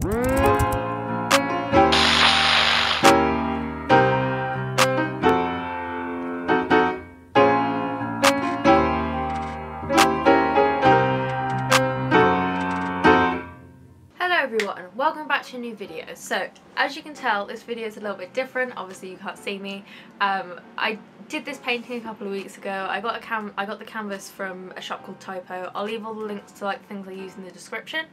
Everyone, welcome back to a new video. So as you can tell, this video is a little bit different. Obviously you can't see me. I did this painting a couple of weeks ago. I got the canvas from a shop called Typo. I'll leave all the links to like things I use in the description.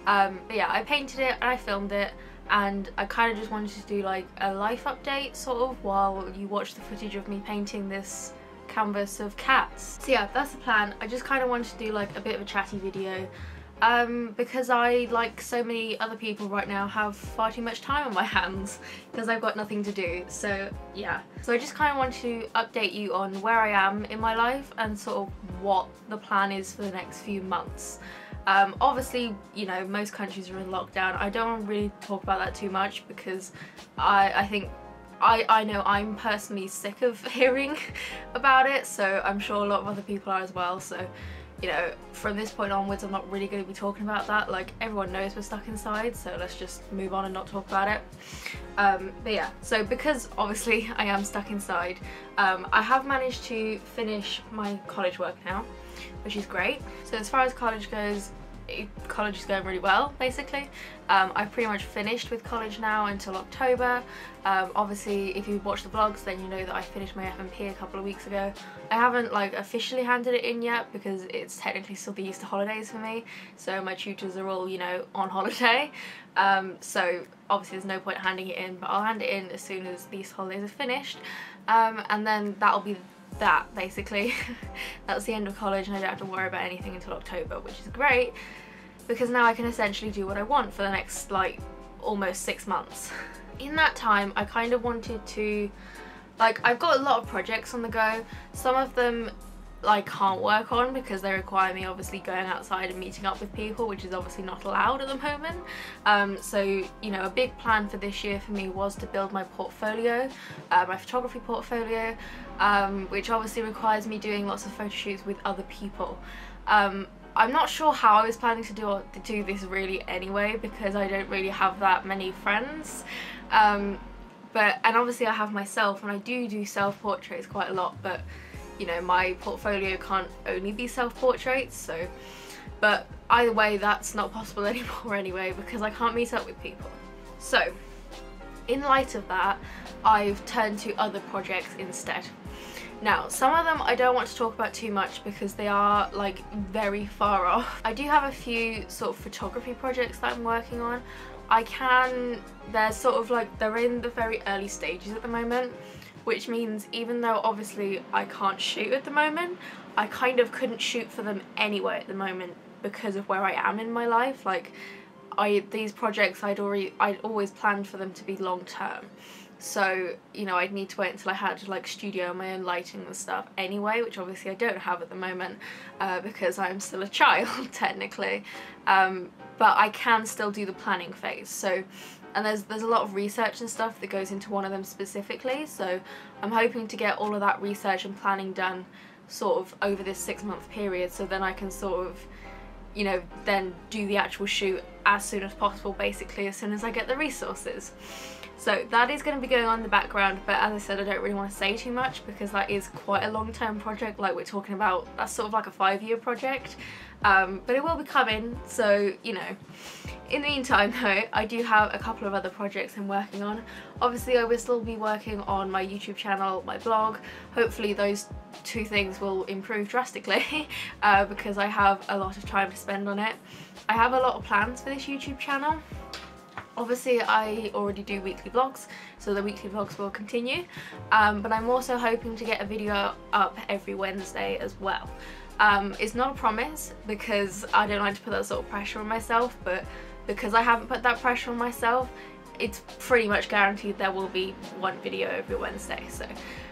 But yeah, I painted it and I filmed it, and I kind of just wanted to do like a life update sort of while you watch the footage of me painting this canvas of cats. So yeah, that's the plan. I just kind of wanted to do like a bit of a chatty video. Because I, like so many other people right now, have far too much time on my hands because I've got nothing to do. So yeah, so I just kind of want to update you on where I am in my life and sort of what the plan is for the next few months. Obviously, you know, most countries are in lockdown. I don't want to really talk about that too much because I think I know I'm personally sick of hearing about it, so I'm sure a lot of other people are as well. So you know, from this point onwards, I'm not really going to be talking about that. Like, everyone knows we're stuck inside, so let's just move on and not talk about it. But yeah, so because obviously I am stuck inside, I have managed to finish my college work now, which is great. So as far as college goes, college is going really well, basically. I've pretty much finished with college now until October. Obviously, if you watch the vlogs, then you know that I finished my FMP a couple of weeks ago. I haven't like officially handed it in yet because it's technically still the Easter holidays for me, so my tutors are all, you know, on holiday. So obviously there's no point handing it in, but I'll hand it in as soon as these holidays are finished, and then that'll be that basically. That's the end of college and I don't have to worry about anything until October, which is great because now I can essentially do what I want for the next like almost 6 months. In that time I kind of wanted to, like, I've got a lot of projects on the go. Some of them I can't work on because they require me obviously going outside and meeting up with people, which is obviously not allowed at the moment. So you know, a big plan for this year for me was to build my portfolio, my photography portfolio, which obviously requires me doing lots of photo shoots with other people. I'm not sure how I was planning to do this really anyway, because I don't really have that many friends. And obviously I have myself, and I do self-portraits quite a lot, but you know, my portfolio can't only be self-portraits, so, but either way that's not possible anymore anyway because I can't meet up with people. So in light of that, I've turned to other projects instead. Now, some of them I don't want to talk about too much because they are like very far off. I do have a few sort of photography projects that I'm working on. They're sort of like, they're in the very early stages at the moment, which means even though obviously I can't shoot at the moment, I kind of couldn't shoot for them anyway at the moment because of where I am in my life. Like, these projects I'd always planned for them to be long term. So, you know, I'd need to wait until I had like studio and my own lighting and stuff anyway, which obviously I don't have at the moment because I'm still a child technically. But I can still do the planning phase. So, and there's a lot of research and stuff that goes into one of them specifically, so I'm hoping to get all of that research and planning done sort of over this 6-month period, so then I can sort of, you know, then do the actual shoot as soon as possible, basically as soon as I get the resources. So that is going to be going on in the background, but as I said, I don't really want to say too much because that is quite a long-term project. Like, we're talking about, that's sort of like a 5-year project, but it will be coming, so you know. In the meantime though, I do have a couple of other projects I'm working on. Obviously I will still be working on my YouTube channel, my blog. Hopefully those two things will improve drastically because I have a lot of time to spend on it. I have a lot of plans for this YouTube channel. Obviously I already do weekly vlogs, so the weekly vlogs will continue, but I'm also hoping to get a video up every Wednesday as well. It's not a promise because I don't like to put that sort of pressure on myself, but because I haven't put that pressure on myself, it's pretty much guaranteed there will be one video every Wednesday. So,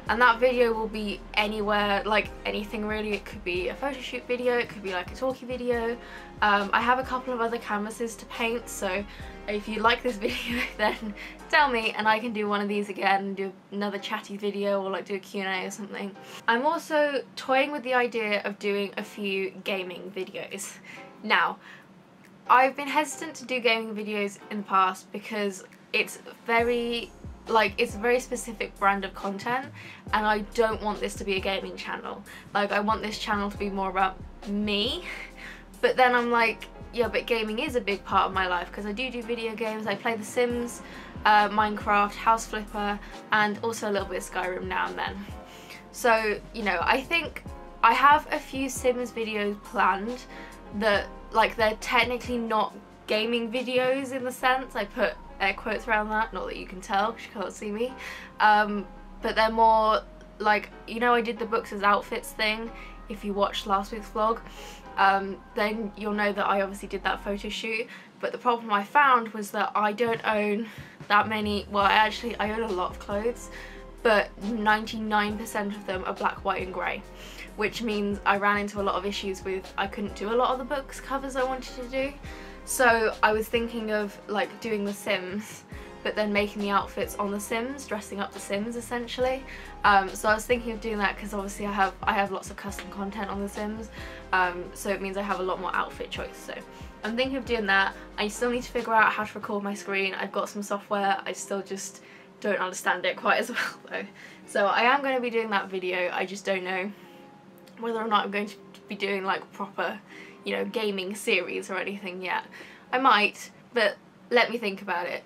and that video will be anywhere, like anything really. It could be a photo shoot video, it could be like a talkie video. I have a couple of other canvases to paint, so if you like this video then tell me and I can do one of these again and do another chatty video or like do a Q&A or something. I'm also toying with the idea of doing a few gaming videos. Now, I've been hesitant to do gaming videos in the past because it's very it's a very specific brand of content, and I don't want this to be a gaming channel. Like, I want this channel to be more about me, but then I'm like, yeah, but gaming is a big part of my life because I do video games. I play The Sims, Minecraft, House Flipper, and also a little bit of Skyrim now and then. So, you know, I think I have a few Sims videos planned that, like, they're technically not gaming videos in the sense. I put air quotes around that, not that you can tell because you can't see me, but they're more like, you know, I did the books as outfits thing. If you watched last week's vlog, then you'll know that I obviously did that photo shoot. But the problem I found was that I don't own that many, well, I own a lot of clothes, but 99% of them are black, white and grey, which means I ran into a lot of issues with, I couldn't do a lot of the books covers I wanted to do. So I was thinking of like doing The Sims, but then making the outfits on The Sims, dressing up The Sims essentially. So I was thinking of doing that because obviously I have lots of custom content on The Sims, so it means I have a lot more outfit choice. So I'm thinking of doing that. I still need to figure out how to record my screen. I've got some software, I still just don't understand it quite as well though. So I am going to be doing that video. I just don't know whether or not I'm going to be doing like proper, you know, gaming series or anything yet. I might, but let me think about it.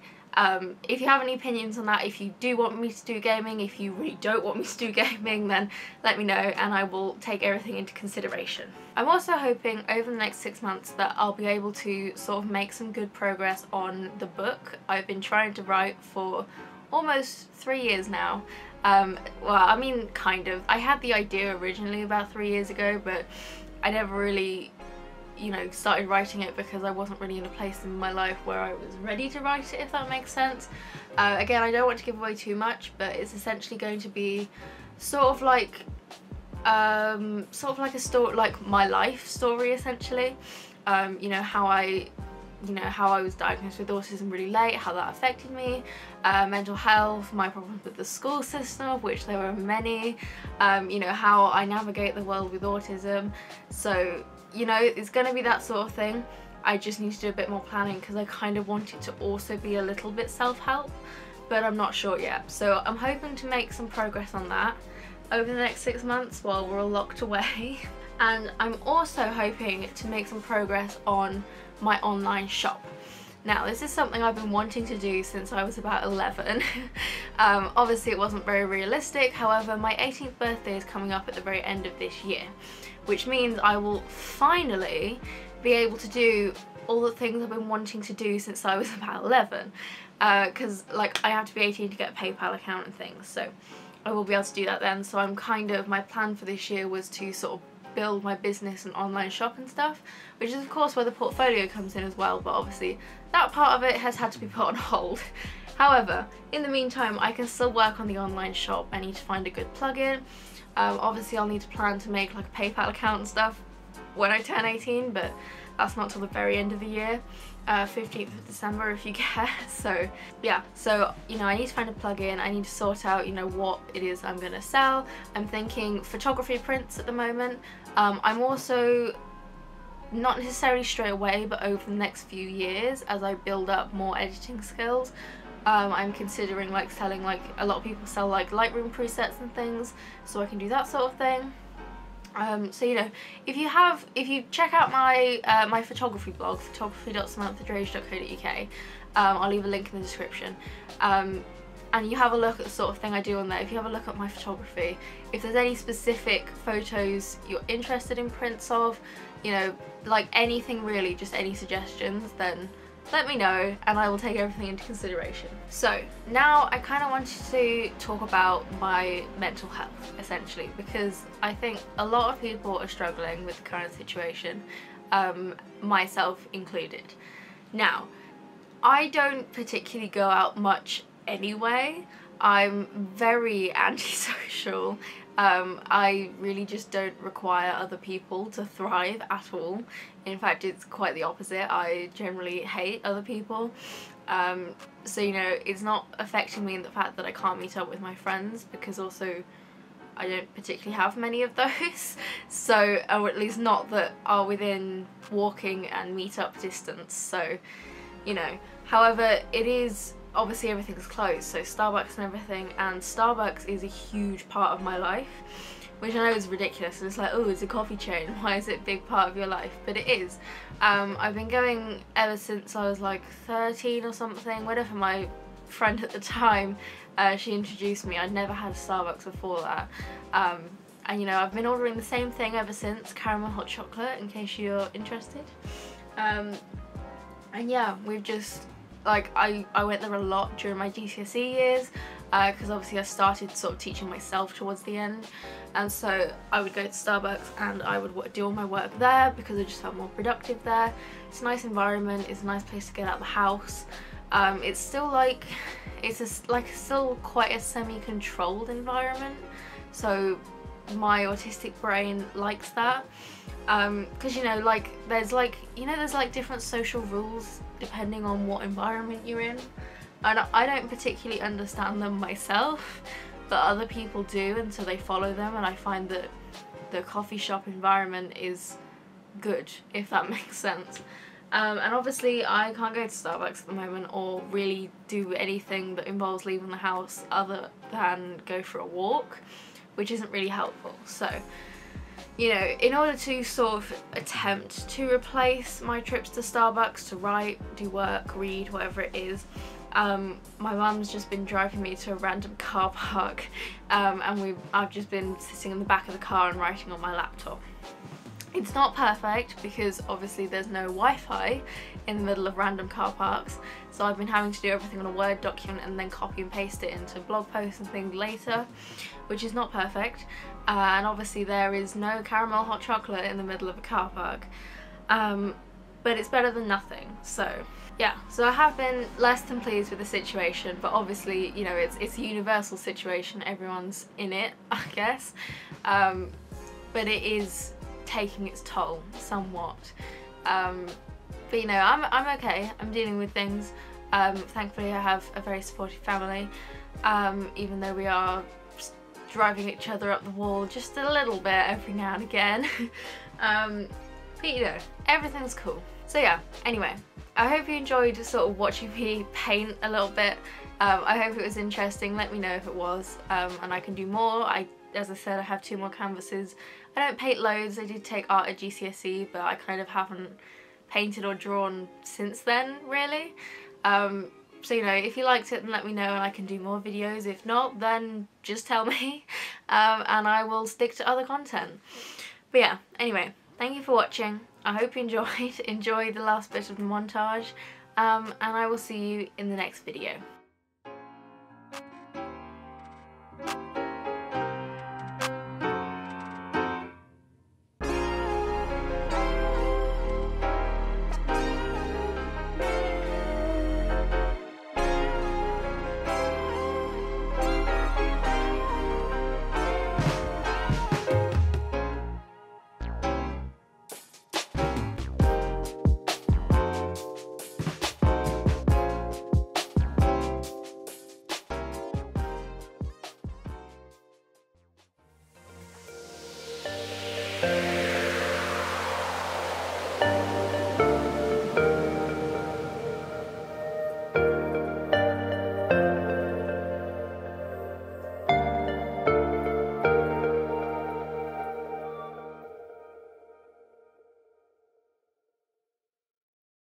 If you have any opinions on that, if you do want me to do gaming, if you really don't want me to do gaming, then let me know and I will take everything into consideration. I'm also hoping over the next 6 months that I'll be able to sort of make some good progress on the book. I've been trying to write for almost 3 years now. Well, I mean, kind of. I had the idea originally about 3 years ago, but I never really, you know, started writing it because I wasn't really in a place in my life where I was ready to write it, if that makes sense. Again, I don't want to give away too much, but it's essentially going to be sort of like a story, like my life story essentially. You know, how I was diagnosed with autism really late, how that affected me, mental health, my problems with the school system, of which there were many, you know, how I navigate the world with autism. So, you know, it's going to be that sort of thing. I just need to do a bit more planning because I kind of want it to also be a little bit self-help, but I'm not sure yet. So I'm hoping to make some progress on that over the next 6 months while we're all locked away. And I'm also hoping to make some progress on my online shop. Now, this is something I've been wanting to do since I was about 11. Obviously it wasn't very realistic, however my 18th birthday is coming up at the very end of this year, which means I will finally be able to do all the things I've been wanting to do since I was about 11, because like I have to be 18 to get a PayPal account and things, so I will be able to do that then. So I'm kind of, my plan for this year was to sort of build my business and online shop and stuff, which is of course where the portfolio comes in as well, but obviously that part of it has had to be put on hold. However, in the meantime I can still work on the online shop. I need to find a good plugin. Obviously I'll need to plan to make like a PayPal account and stuff when I turn 18, but that's not till the very end of the year, 15th of December if you care. So yeah, so you know, I need to find a plugin, I need to sort out, you know, what it is I'm gonna sell. I'm thinking photography prints at the moment. I'm also, not necessarily straight away, but over the next few years as I build up more editing skills, I'm considering like selling, like a lot of people sell like Lightroom presets and things, so I can do that sort of thing. So you know, if you check out my my photography blog, photography.samanthadrage.co.uk, I'll leave a link in the description, and you have a look at the sort of thing I do on there. If you have a look at my photography, if there's any specific photos you're interested in prints of, you know, like anything really, just any suggestions, then let me know and I will take everything into consideration. So now I kind of wanted to talk about my mental health essentially, because I think a lot of people are struggling with the current situation, myself included. Now, I don't particularly go out much anyway. I'm very antisocial. I really just don't require other people to thrive at all. In fact, it's quite the opposite. I generally hate other people. So, you know, it's not affecting me in the fact that I can't meet up with my friends, because also I don't particularly have many of those, so, or at least not that are within walking and meet-up distance, so, you know. However, it is, obviously everything's closed, so Starbucks and everything, and Starbucks is a huge part of my life, which I know is ridiculous. It's like, oh, it's a coffee chain, why is it a big part of your life? But it is. I've been going ever since I was like 13 or something, whenever my friend at the time, she introduced me. I'd never had a Starbucks before that. And you know, I've been ordering the same thing ever since, caramel hot chocolate, in case you're interested. And yeah, we've just, like, I went there a lot during my GCSE years, because obviously I started sort of teaching myself towards the end, and so I would go to Starbucks and I would do all my work there because I just felt more productive there. It's a nice environment, it's a nice place to get out of the house. It's still like, still quite a semi-controlled environment, so my autistic brain likes that, because you know, like there's different social rules depending on what environment you're in, and I don't particularly understand them myself, but other people do, and so they follow them, and I find that the coffee shop environment is good, if that makes sense. And obviously I can't go to Starbucks at the moment or really do anything that involves leaving the house other than go for a walk, which isn't really helpful. So, you know, in order to sort of attempt to replace my trips to Starbucks to write, do work, read, whatever it is, my mum's just been driving me to a random car park, and I've just been sitting in the back of the car and writing on my laptop. It's not perfect because obviously there's no Wi-Fi in the middle of random car parks, so I've been having to do everything on a Word document and then copy and paste it into blog posts and things later, which is not perfect. And obviously there is no caramel hot chocolate in the middle of a car park, but it's better than nothing. So yeah, so I have been less than pleased with the situation, but obviously, you know, it's a universal situation, everyone's in it, I guess, but it is taking its toll somewhat, but you know, I'm okay, I'm dealing with things. Thankfully I have a very supportive family, even though we are driving each other up the wall just a little bit every now and again. But you know, everything's cool. So yeah, anyway, I hope you enjoyed sort of watching me paint a little bit. I hope it was interesting. Let me know if it was, and I can do more. As I said, I have 2 more canvases. I don't paint loads. I did take art at GCSE, but I kind of haven't painted or drawn since then, really. So you know, if you liked it, then let me know and I can do more videos. If not, then just tell me, and I will stick to other content. But yeah, anyway, thank you for watching. I hope you enjoyed. Enjoy the last bit of the montage, and I will see you in the next video.